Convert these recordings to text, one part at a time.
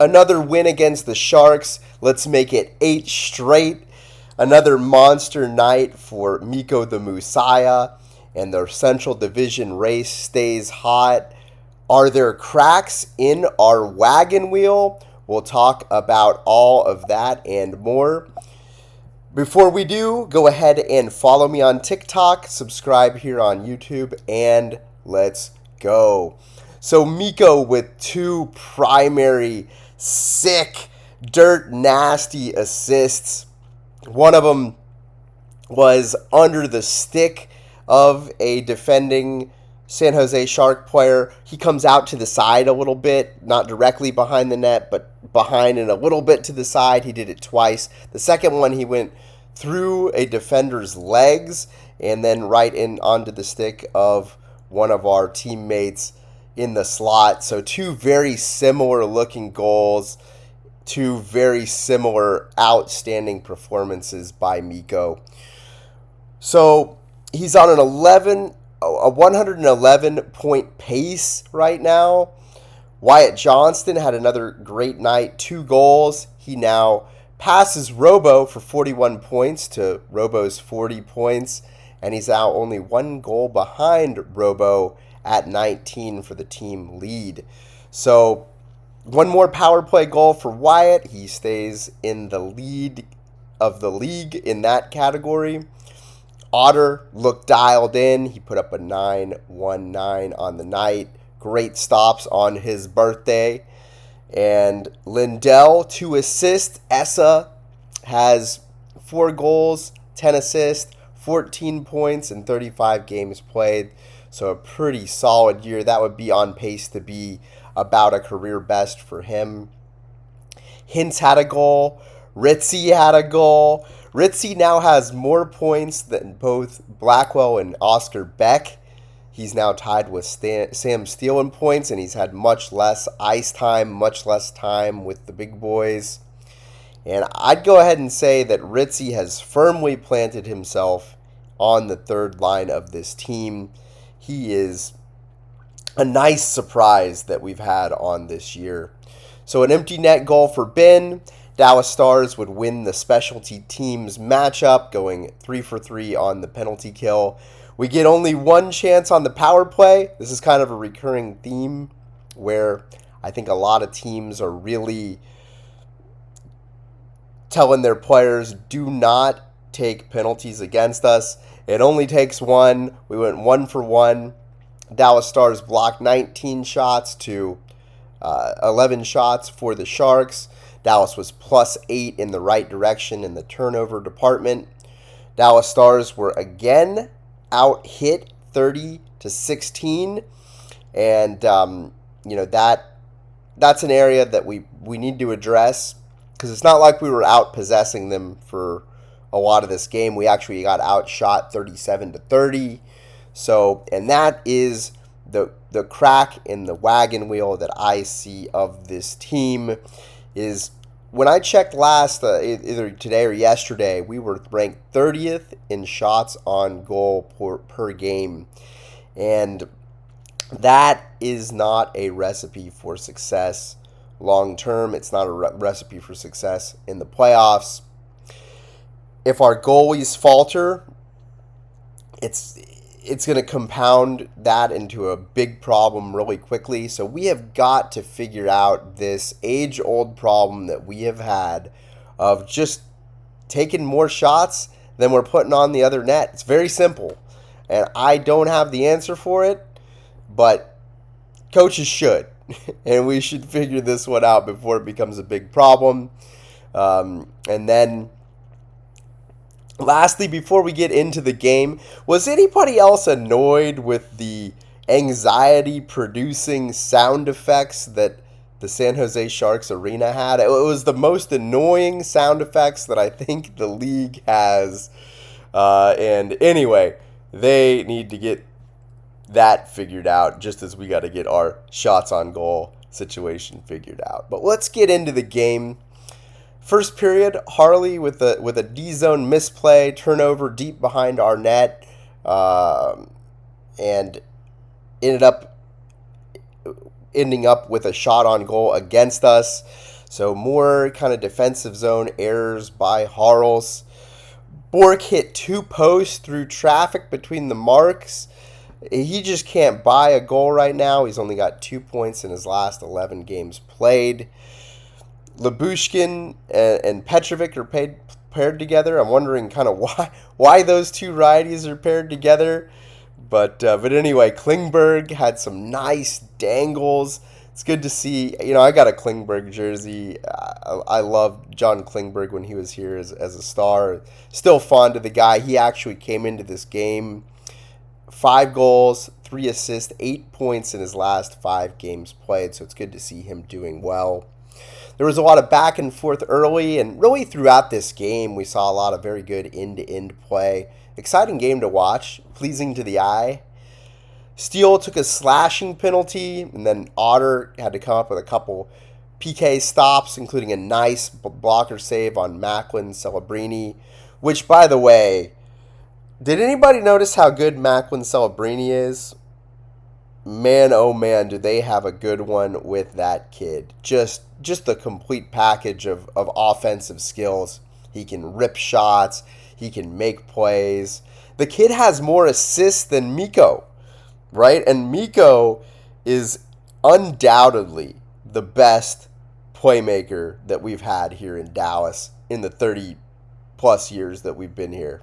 Another win against the Sharks. Let's make it 8 straight. Another monster night for Mikko the Messiah, and the Central Division race stays hot. Are there cracks in our wagon wheel? We'll talk about all of that and more. Before we do, go ahead and follow me on TikTok, subscribe here on YouTube, and let's go. So Mikko with two primary sick, dirt nasty assists. One of them was under the stick of a defending San Jose Shark player. He comes out to the side a little bit, not directly behind the net, but behind and a little bit to the side. He did it twice. The second one, he went through a defender's legs and then right in onto the stick of one of our teammates in the slot. So two very similar looking goals, two very similar outstanding performances by Mikko. So he's on a 111 point pace right now. Wyatt Johnston had another great night, 2 goals. He now passes Robo for 41 points to Robo's 40 points, and he's now only 1 goal behind Robo at 19 for the team lead. So one more power play goal for Wyatt. He stays in the lead of the league in that category. Otter looked dialed in. He put up a 9-1-9 on the night. Great stops on his birthday. And Lindell, 2 assists. Essa has 4 goals, 10 assists, 14 points in 35 games played. So a pretty solid year. That would be on pace to be about a career best for him. Hintz had a goal. Ritzy had a goal. Ritzy now has more points than both Blackwell and Oscar Beck. He's now tied with Sam Steele in points, and he's had much less ice time, much less time with the big boys. And I'd go ahead and say that Ritzy has firmly planted himself on the third line of this team. He is a nice surprise that we've had on this year. So an empty net goal for Ben. Dallas Stars would win the specialty teams matchup, going 3 for 3 on the penalty kill. We get only 1 chance on the power play. This is kind of a recurring theme where I think a lot of teams are really telling their players, do not take penalties against us. It only takes 1. We went 1 for 1. Dallas Stars blocked 19 shots to 11 shots for the Sharks. Dallas was +8 in the right direction in the turnover department. Dallas Stars were again out hit 30-16, and that's an area that we need to address, because it's not like we were out possessing them for a lot of this game. We actually got outshot 37-30. So, and that is the crack in the wagon wheel that I see of this team. Is when I checked last, either today or yesterday, we were ranked 30th in shots on goal per game. And that is not a recipe for success long term. It's not a recipe for success in the playoffs. If our goalies falter, it's going to compound that into a big problem really quickly. So we have got to figure out this age-old problem that we have had of just taking more shots than we're putting on the other net. It's very simple, and I don't have the answer for it, but coaches should, and we should figure this one out before it becomes a big problem. And then lastly, before we get into the game, was anybody else annoyed with the anxiety-producing sound effects that the San Jose Sharks arena had? It was the most annoying sound effects that I think the league has. And anyway, they need to get that figured out, just as we got to get our shots on goal situation figured out. But let's get into the game. First period, Harley with a D-zone misplay, turnover deep behind our net, and ended up ending up with a shot on goal against us. So more kind of defensive zone errors by Harls. Bork hit 2 posts through traffic between the marks. He just can't buy a goal right now. He's only got 2 points in his last 11 games played. Labushkin and Petrovic are paired together. I'm wondering kind of why those two righties are paired together. But anyway, Klingberg had some nice dangles. It's good to see. I got a Klingberg jersey. I loved John Klingberg when he was here as a star. Still fond of the guy. He actually came into this game 5 goals, 3 assists, 8 points in his last 5 games played. So it's good to see him doing well. There was a lot of back and forth early, and really throughout this game, we saw a lot of very good end-to-end play. Exciting game to watch, pleasing to the eye. Steele took a slashing penalty, and then Otter had to come up with a couple PK stops, including a nice blocker save on Macklin Celebrini, which, by the way, did anybody notice how good Macklin Celebrini is? Man, oh man, do they have a good one with that kid. Just the complete package of offensive skills. He can rip shots. He can make plays. The kid has more assists than Mikko, right? And Mikko is undoubtedly the best playmaker that we've had here in Dallas in the 30-plus years that we've been here.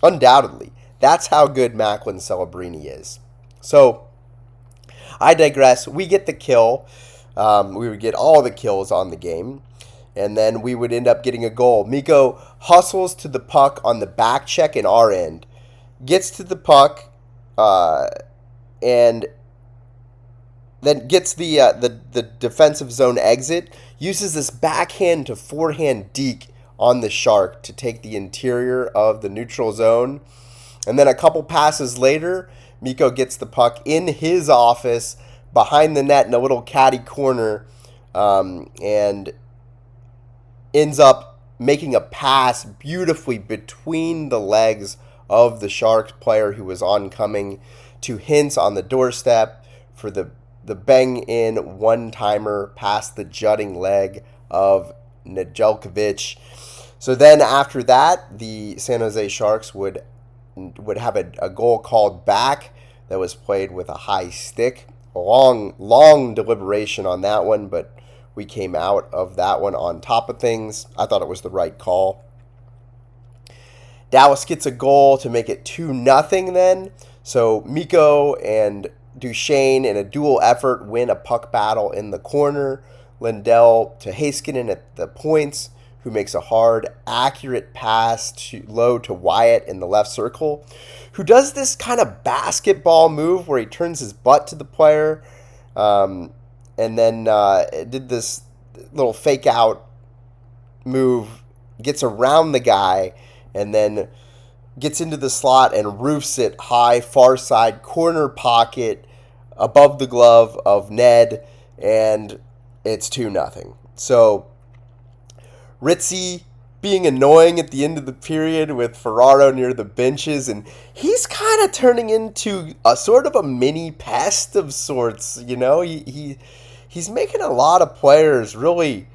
Undoubtedly. That's how good Macklin Celebrini is. So, I digress. We get the kill. We would get all the kills on the game. And then we would end up getting a goal. Mikko hustles to the puck on the back check in our end. Gets to the puck. And then gets the defensive zone exit. Uses this backhand to forehand deke on the Shark to take the interior of the neutral zone. And then a couple passes later, Mikko gets the puck in his office behind the net in a little caddy corner and ends up making a pass beautifully between the legs of the Sharks player who was oncoming to Hintz on the doorstep for the bang-in one-timer past the jutting leg of Nedeljkovic. So then after that, the San Jose Sharks would have a goal called back that was played with a high stick. A long deliberation on that one, but we came out of that one on top of things. I thought it was the right call. Dallas gets a goal to make it 2-0 then. So Mikko and Duchesne in a dual effort win a puck battle in the corner. Lindell to Heiskanen at the points, who makes a hard, accurate pass low to Wyatt in the left circle, who does this kind of basketball move where he turns his butt to the player and then did this little fake out move, gets around the guy, and then gets into the slot and roofs it high, far side corner pocket above the glove of Ned, and it's 2-0. So Ritzy being annoying at the end of the period with Ferraro near the benches, and he's kind of turning into a sort of a mini pest of sorts. He's making a lot of players really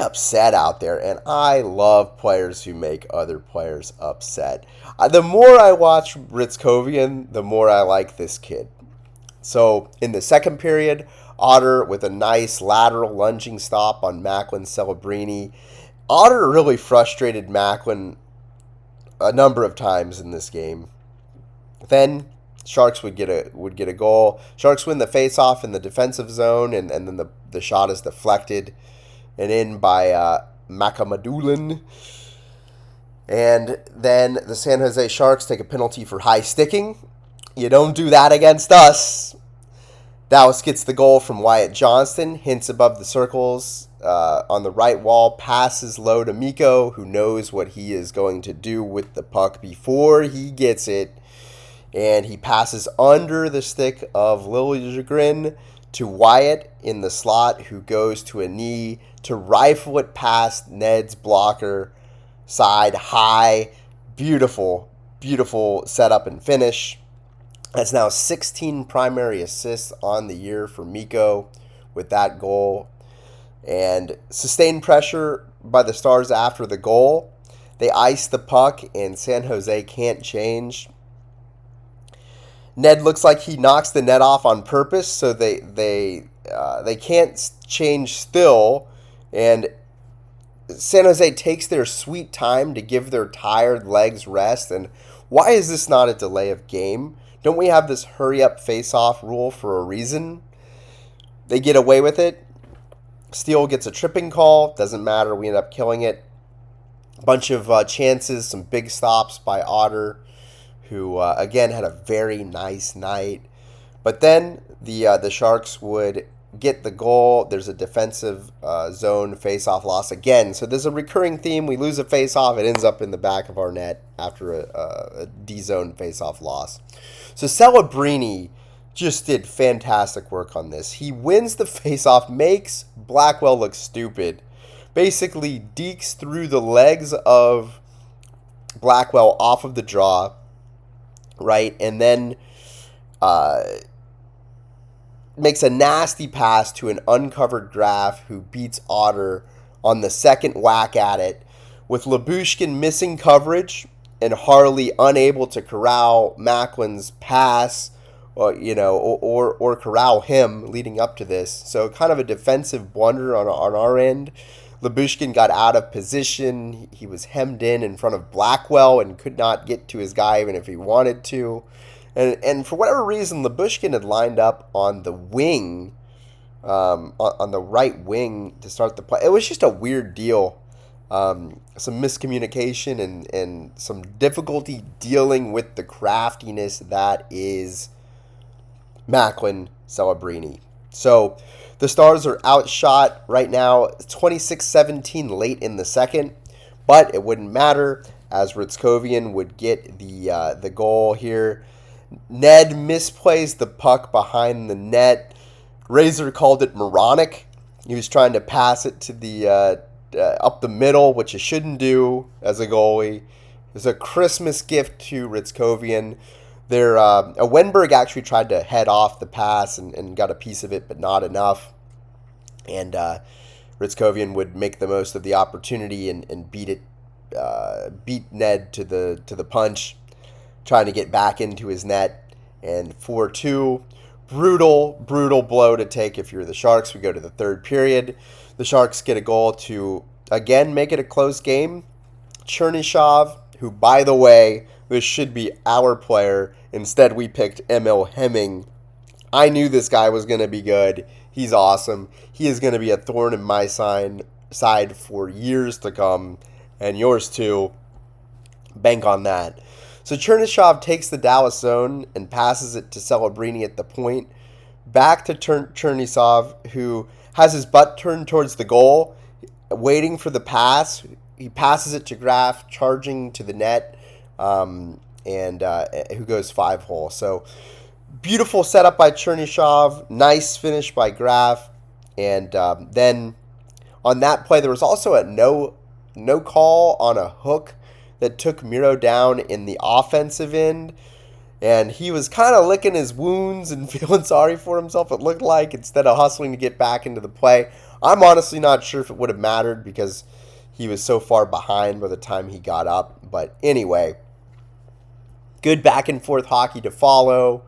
upset out there, and I love players who make other players upset. The more I watch Ritzkovian, the more I like this kid. So in the second period, Otter with a nice lateral lunging stop on Macklin Celebrini. Otter really frustrated Macklin a number of times in this game. Then Sharks would get a goal. Sharks win the face-off in the defensive zone, and then the shot is deflected and in by Makamadulin. And then the San Jose Sharks take a penalty for high sticking. You don't do that against us. Dallas gets the goal from Wyatt Johnston. Hintz above the circles on the right wall. Passes low to Mikko, who knows what he is going to do with the puck before he gets it. And he passes under the stick of Liljegren to Wyatt in the slot, who goes to a knee to rifle it past Ned's blocker side high. Beautiful, beautiful setup and finish. That's now 16 primary assists on the year for Mikko with that goal. And sustained pressure by the Stars after the goal. They ice the puck, and San Jose can't change. Ned looks like he knocks the net off on purpose, so they can't change still, and San Jose takes their sweet time to give their tired legs rest. And why is this not a delay of game? Don't we have this hurry up face off rule for a reason? They get away with it. Steele gets a tripping call. Doesn't matter. We end up killing it. A bunch of chances, some big stops by Otter, who again had a very nice night. But then the Sharks would get the goal. There's a defensive zone face-off loss again. So there's a recurring theme. We lose a face-off. It ends up in the back of our net after a D-zone face-off loss. So Celebrini just did fantastic work on this. He wins the face-off, makes Blackwell look stupid. Basically dekes through the legs of Blackwell off of the draw, right? And then makes a nasty pass to an uncovered Graf who beats Otter on the second whack at it, with Lyubushkin missing coverage and Harley unable to corral Macklin's pass, or corral him leading up to this. So kind of a defensive blunder on our end. Lyubushkin got out of position. He was hemmed in front of Blackwell and could not get to his guy even if he wanted to. And for whatever reason, Lyubushkin had lined up on the wing, on the right wing to start the play. It was just a weird deal. Some miscommunication and some difficulty dealing with the craftiness that is Macklin Celebrini. So the Stars are outshot right now 26-17 late in the second, but it wouldn't matter as Ritzkovian would get the goal here. Ned misplays the puck behind the net. Razor called it moronic. He was trying to pass it to the up the middle, which you shouldn't do as a goalie. It's a Christmas gift to Ritzkovian. Wenberg actually tried to head off the pass and got a piece of it, but not enough. And Ritzkovian would make the most of the opportunity and beat Ned to the punch, trying to get back into his net. And 4-2, brutal blow to take if you're the Sharks. We go to the third period. The Sharks get a goal to, again, make it a close game. Chernyshov, who, by the way, this should be our player. Instead, we picked Emil Hemming. I knew this guy was going to be good. He's awesome. He is going to be a thorn in my side for years to come, and yours too. Bank on that. So Chernyshov takes the Dallas zone and passes it to Celebrini at the point. Back to Chernyshov, who has his butt turned towards the goal, waiting for the pass. He passes it to Graf, charging to the net, and who goes 5-hole. So beautiful setup by Chernyshov. Nice finish by Graf. And then on that play, there was also a no call on a hook that took Miro down in the offensive end. And he was kind of licking his wounds and feeling sorry for himself, it looked like, instead of hustling to get back into the play. I'm honestly not sure if it would have mattered because he was so far behind by the time he got up. But anyway, good back and forth hockey to follow.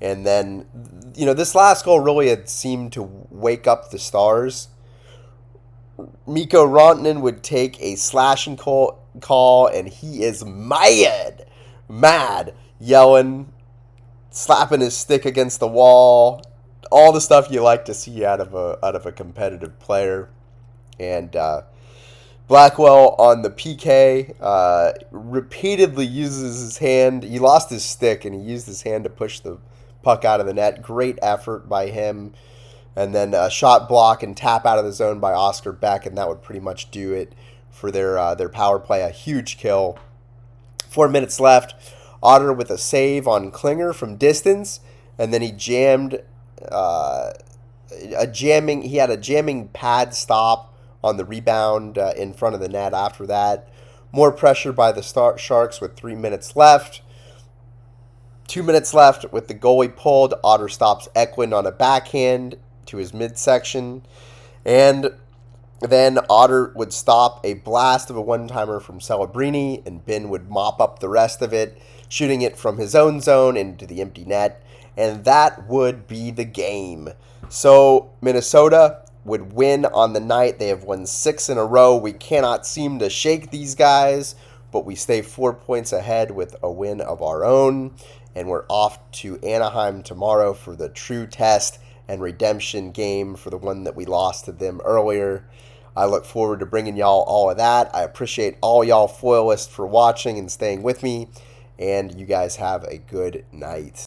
And then, this last goal really had seemed to wake up the Stars. Mikko Rantanen would take a slashing call, and he is mad, yelling, slapping his stick against the wall, all the stuff you like to see out of a competitive player. And Blackwell on the PK repeatedly uses his hand. He lost his stick, and he used his hand to push the puck out of the net. Great effort by him. And then a shot block and tap out of the zone by Oscar Beck, and that would pretty much do it for their power play. A huge kill. 4 minutes left. Otter with a save on Klinger from distance, and then he jammed he had a jamming pad stop on the rebound in front of the net after that. More pressure by the Sharks with 3 minutes left. 2 minutes left with the goalie pulled. Otter stops Eklund on a backhand to his midsection. And then Otter would stop a blast of a one-timer from Celebrini, and Ben would mop up the rest of it, shooting it from his own zone into the empty net. And that would be the game. So Minnesota would win on the night. They have won 6 in a row. We cannot seem to shake these guys, but we stay 4 points ahead with a win of our own. And we're off to Anaheim tomorrow for the true test and redemption game for the one that we lost to them earlier. I look forward to bringing y'all all of that. I appreciate all y'all foilists for watching and staying with me. And you guys have a good night.